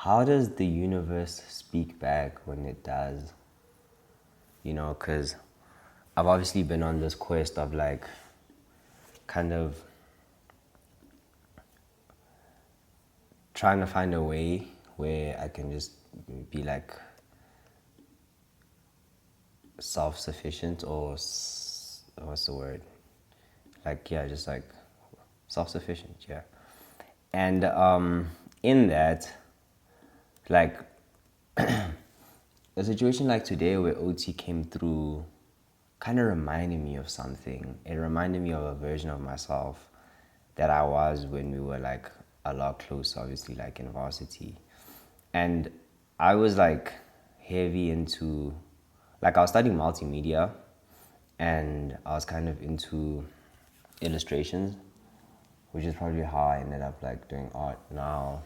how does the universe speak back when it does? Because I've obviously been on this quest of like kind of trying to find a way where I can just be like self-sufficient or what's the word? Like, yeah, just like self-sufficient, yeah. And in that, like a situation like today where OT came through kind of reminded me of something. It reminded me of a version of myself that I was when we were like a lot closer, obviously, like in varsity. And I was like heavy into, like, I was studying multimedia and I was kind of into illustrations, which is probably how I ended up like doing art now.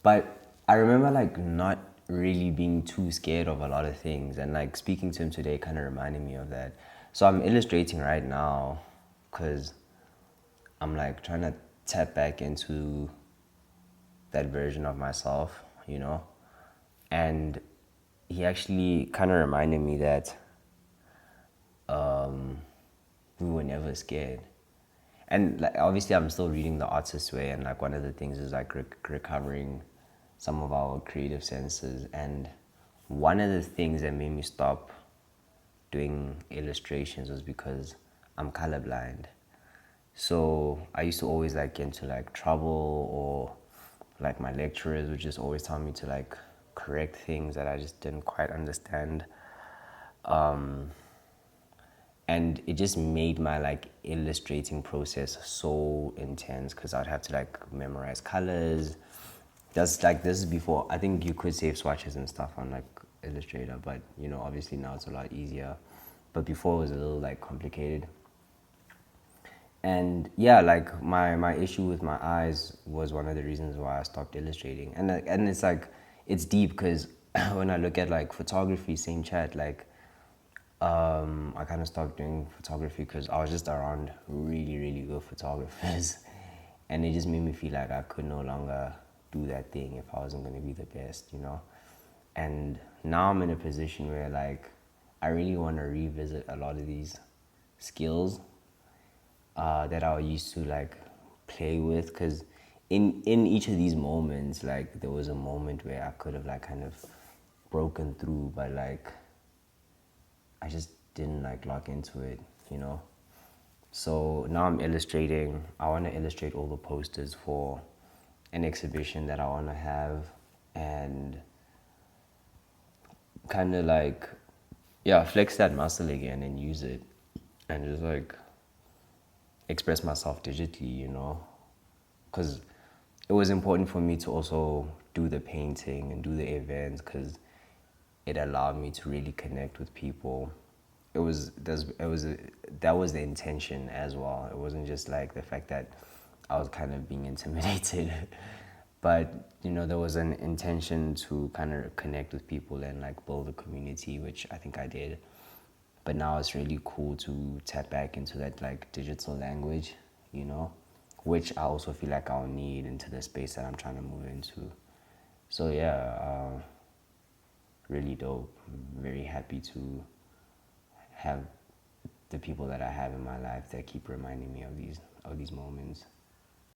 But I remember like not really being too scared of a lot of things, and like speaking to him today kind of reminded me of that. So I'm illustrating right now because I'm like trying to tap back into that version of myself. And he actually kind of reminded me that we were never scared. And like obviously I'm still reading The Artist's Way, and like one of the things is like recovering some of our creative senses. And one of the things that made me stop doing illustrations was because I'm colorblind. So I used to always like get into like trouble, or like my lecturers would just always tell me to like correct things that I just didn't quite understand. And it just made my like illustrating process so intense because I'd have to like memorize colors. That's like, this is before, I think you could save swatches and stuff on like Illustrator, but obviously now it's a lot easier. But before it was a little like complicated. And yeah, like my issue with my eyes was one of the reasons why I stopped illustrating. And it's like, it's deep because when I look at like photography, same chat, like I kind of stopped doing photography because I was just around really, really good photographers. And it just made me feel like I could no longer do that thing if I wasn't going to be the best. And now I'm in a position where like I really want to revisit a lot of these skills that I used to like play with, because in each of these moments, like there was a moment where I could have like kind of broken through, but like I just didn't like lock into it. So now I'm illustrating. I want to illustrate all the posters for an exhibition that I want to have, and kind of like, yeah, flex that muscle again and use it, and just like express myself digitally. Because it was important for me to also do the painting and do the events, because it allowed me to really connect with people. That was the intention as well. It wasn't just like the fact that I was kind of being intimidated, but there was an intention to kind of connect with people and like build a community, which I think I did. But now it's really cool to tap back into that like digital language, you know, which I also feel like I'll need into the space that I'm trying to move into. So yeah, really dope. I'm very happy to have the people that I have in my life that keep reminding me of these moments.